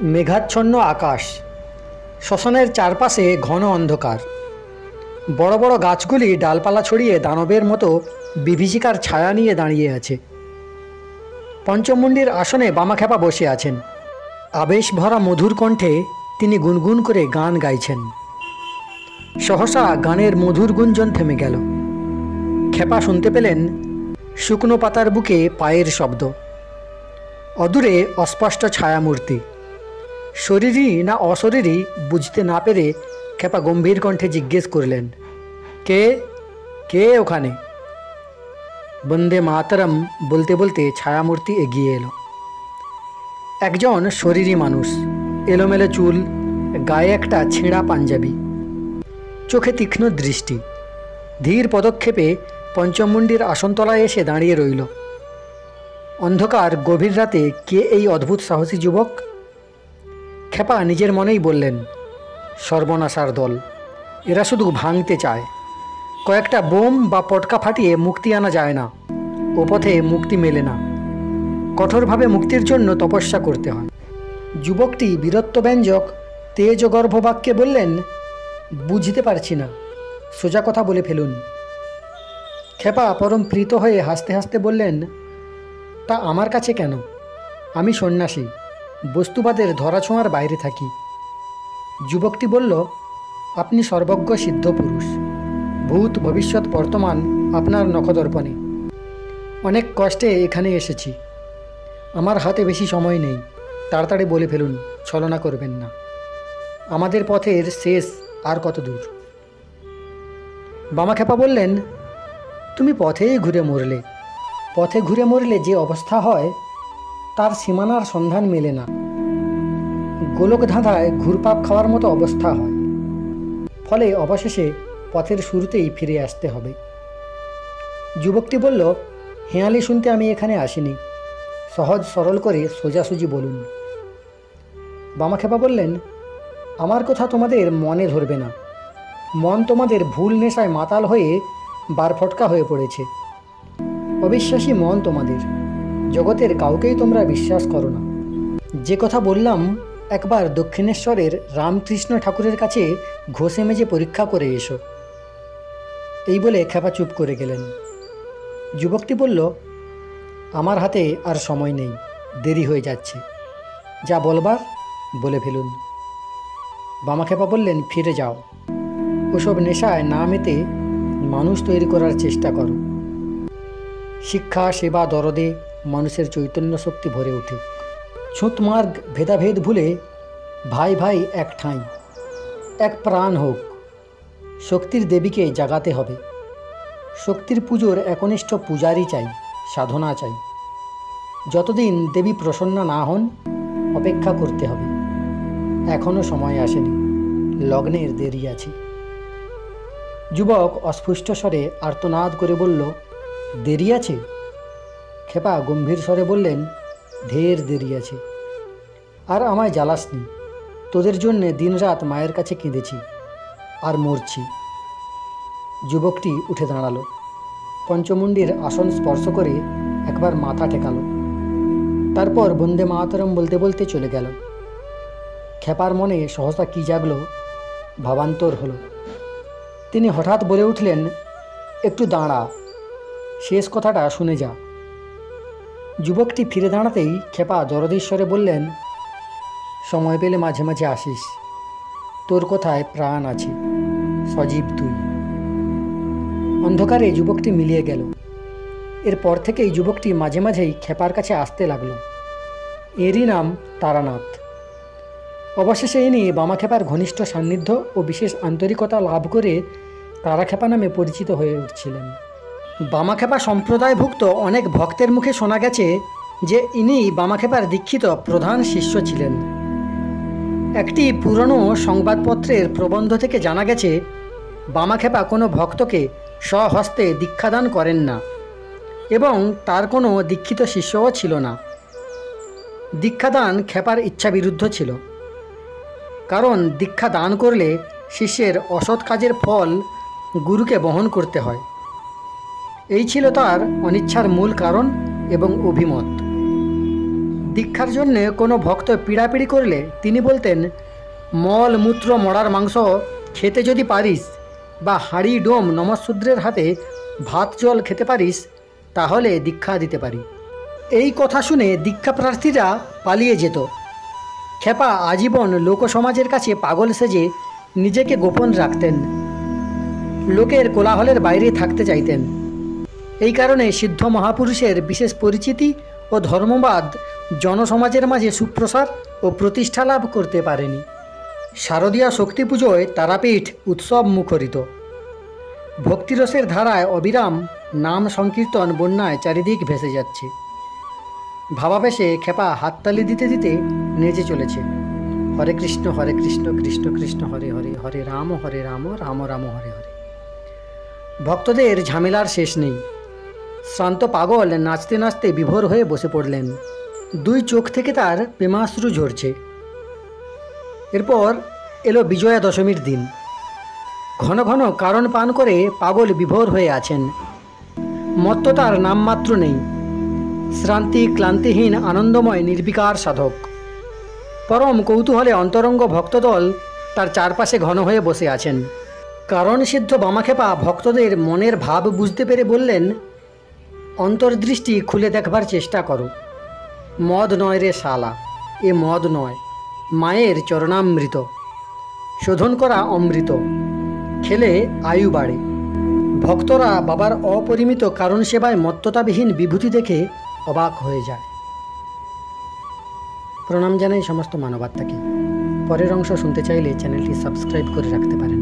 মেঘাচ্ছন্ন আকাশ, শ্মশানের চারপাশে ঘন অন্ধকার। বড় বড় গাছগুলি ডালপালা ছড়িয়ে দানবের মতো বিভীষিকার ছায়া নিয়ে দাঁড়িয়ে আছে। পঞ্চমুণ্ডির আসনে বামাখ্যাপা বসে আছেন। আবেশ ভরা মধুর কণ্ঠে তিনি গুনগুন করে গান গাইছেন। সহসা গানের মধুর গুঞ্জন থেমে গেল। খেপা শুনতে পেলেন শুকনো পাতার বুকে পায়ের শব্দ। অদূরে অস্পষ্ট ছায়ামূর্তি, শরীরী না অশরীরী বুঝতে না পেরে খেপা গম্ভীর কণ্ঠে জিজ্ঞেস করলেন, কে কে ওখানে? বন্দে মাতরম বলতে বলতে ছায়ামূর্তি এগিয়ে এলো। একজন শরীরী মানুষ, এলোমেলো চুল, গায়ে একটা ছেঁড়া পাঞ্জাবি, চোখে তীক্ষ্ণ দৃষ্টি। ধীর পদক্ষেপে পঞ্চমুণ্ডির আসনতলায় এসে দাঁড়িয়ে রইল। অন্ধকার গভীর রাতে কে এই অদ্ভুত সাহসী যুবক? খেপা নিজের মনেই বললেন, সর্বনাশার দল, এরা শুধু ভাঙতে চায়। কয়েকটা বোম বা পটকা ফাটিয়ে মুক্তি আনা যায় না, ও পথে মুক্তি মেলে না। কঠোরভাবে মুক্তির জন্য তপস্যা করতে হয়। যুবকটি বীরত্বব্যঞ্জক তেজগর্ভ বাক্যে বললেন, বুঝতে পারছি না, সোজা কথা বলে ফেলুন। খেপা পরম প্রীত হয়ে হাসতে হাসতে বললেন, তা আমার কাছে কেন? আমি সন্ন্যাসী, বস্তুবাদের ধরাছোঁয়ার বাইরে থাকি। যুবকটি বলল, আপনি সর্বজ্ঞ সিদ্ধ পুরুষ, ভূত ভবিষ্যৎ বর্তমান আপনার নখদর্পণে। অনেক কষ্টে এখানে এসেছি, আমার হাতে বেশি সময় নেই, তাড়াতাড়ি বলে ফেলুন, ছলনা করবেন না। আমাদের পথের শেষ আর কত দূর? বামাখ্যাপা বললেন, তুমি পথেই ঘুরে মরলে। পথে ঘুরে মরলে যে অবস্থা হয় তার সীমানার সন্ধান মেলে না। গোলক ধাঁধায় ঘুরপাক খাওয়ার মতো অবস্থা হয়। ফলে অবশেষে পথের শুরুতেই ফিরে আসতে হবে। যুবকটি বলল, হেঁয়ালি শুনতে আমি এখানে আসিনি, সহজ সরল করে সোজাসুজি বলুন। বামাখ্যাপা বললেন, আমার কথা তোমাদের মনে ধরবে না। মন তোমাদের ভুল নেশায় মাতাল হয়ে বারফটকা হয়ে পড়েছে। অবিশ্বাসী মন তোমাদের, জগতের কাউকেই তোমরা বিশ্বাস করো না। যে কথা বললাম, একবার দক্ষিণেশ্বরের রামকৃষ্ণ ঠাকুরের কাছে ঘষে মেজে পরীক্ষা করে এসো। এই বলে খেপা চুপ করে গেলেন। যুবকটি বলল, আমার হাতে আর সময় নেই, দেরি হয়ে যাচ্ছে, যা বলবার বলে ফেলুন। বামাখ্যাপা বললেন, ফিরে যাও, ওসব নেশায় না মেতে মানুষ তৈরি করার চেষ্টা করো। শিক্ষা, সেবা, দরদে মানুষের চৈতন্য শক্তি ভরে উঠে। ছুঁতমার্গ ভেদাভেদ ভুলে ভাই ভাই এক ঠাঁই, এক প্রাণ হোক। শক্তির দেবীকে জাগাতে হবে। শক্তির পুজোর একনিষ্ঠ পূজারই চাই, সাধনা চাই। যতদিন দেবী প্রসন্ন না হন, অপেক্ষা করতে হবে। এখনও সময় আসেনি, লগ্নের দেরি আছে। যুবক অস্ফুষ্ট স্বরে আর্তনাদ করে বলল, দেরি আছে? খেপা গম্ভীর স্বরে বললেন, ঢের দেরি আছে। আর আমায় জ্বালাসনি, তোদের জন্যে দিনরাত মায়ের কাছে কেঁদেছি, আর মরছি। যুবকটি উঠে দাঁড়ালো, পঞ্চমুণ্ডির আসন স্পর্শ করে একবার মাথা ঠেকালো, তারপর বন্দে মাতরম বলতে বলতে চলে গেল। খেপার মনে সহসা কি জাগল, ভাবান্তর হলো। তিনি হঠাৎ বলে উঠলেন, একটু দাঁড়া, শেষ কথাটা শুনে যা। যুবকটি ফিরে দাঁড়াতেই খেপা দরদীশ্বরে বললেন, সময় পেলে মাঝে মাঝে আসিস, তোর কথায় প্রাণ আছে, সজীব তুই। অন্ধকারে যুবকটি মিলিয়ে গেল। এরপর থেকেই যুবকটি মাঝে মাঝেই খেপার কাছে আসতে লাগলো। এরই নাম তারানাথ। অবশেষে ইনি বামাখ্যাপার ঘনিষ্ঠ সান্নিধ্য ও বিশেষ আন্তরিকতা লাভ করে তারাখ্যাপা নামে পরিচিত হয়ে উঠছিলেন। বামাখ্যাপা সম্প্রদায়ভুক্ত অনেক ভক্তের মুখে শোনা গেছে যে ইনি বামাখ্যাপার দীক্ষিত প্রধান শিষ্য ছিলেন। একটি পুরনো সংবাদপত্রের প্রবন্ধ থেকে জানা গেছে, বামাখ্যাপা কোনো ভক্তকে স্বহস্তে দীক্ষাদান করেন না এবং তার কোনো দীক্ষিত শিষ্যও ছিল না। দীক্ষাদান খেপার ইচ্ছা বিরুদ্ধ ছিল, কারণ দীক্ষা দান করলে শিষ্যের অসৎ কাজের ফল গুরুকে বহন করতে হয়। এই ছিল তার অনিচ্ছার মূল কারণ এবং অভিমত। দীক্ষার জন্যে কোনো ভক্ত পীড়াপিড়ি করলে তিনি বলতেন, মল মূত্র মড়ার মাংস খেতে যদি পারিস বা হাঁড়ি ডোম নমঃশূদ্রের হাতে ভাত জল খেতে পারিস তাহলে দীক্ষা দিতে পারি। এই কথা শুনে দীক্ষাপ্রার্থীরা পালিয়ে যেত। খেপা আজীবন লোকসমাজের কাছে পাগল সেজে নিজেকে গোপন রাখতেন, লোকের কোলাহলের বাইরে থাকতে চাইতেন। এই কারণে সিদ্ধ মহাপুরুষের বিশেষ পরিচিতি ও ধর্মবাদ জনসমাজের মাঝে সুপ্রসার ও প্রতিষ্ঠা লাভ করতে পারেনি। শারদীয়া শক্তি পুজোয় তারাপীঠ উৎসব মুখরিত। ভক্তিরসের ধারায় অবিরাম নাম সংকীর্তন বন্যায় চারিদিক ভেসে যাচ্ছে। ভাবাবেশে খেপা হাততালি দিতে দিতে নেচে চলেছে, হরে কৃষ্ণ কৃষ্ণ কৃষ্ণ হরে হরে, হরে রাম রাম রাম হরে হরে। ভক্তদের ঝামেলার শেষ নেই। শ্রান্ত পাগল নাচতে নাচতে বিভোর হয়ে বসে পড়লেন। দুই চোখ থেকে তার প্রেমাশ্রু ঝরছে। এরপর এলো বিজয়া দশমীর দিন। ঘন ঘন কারণ পান করে পাগল বিভোর হয়ে আছেন। মত্ততার নামমাত্র নেই। শ্রান্তি ক্লান্তিহীন আনন্দময় নির্বিকার সাধক। পরম কৌতূহলে অন্তরঙ্গ ভক্তদল তার চারপাশে ঘন হয়ে বসে আছেন। কারণ সিদ্ধ বামাখেপা ভক্তদের মনের ভাব বুঝতে পেরে বললেন, অন্তর্দৃষ্টি খুলে দেখবার চেষ্টা করো। মদ নয় রে শালা, এ মদ নয়, মায়ের চরণামৃত, শোধন করা অমৃত, খেলে আয়ু বাড়ে। ভক্তরা বাবার অপরিমিত কারণ সেবায় মত্ততাবিহীন বিভূতি দেখে অবাক হয়ে যায়। প্রণাম জানাই সমস্ত মানবাত্মাকে। পরের অংশ শুনতে চাইলে চ্যানেলটি সাবস্ক্রাইব করে রাখতে পারেন।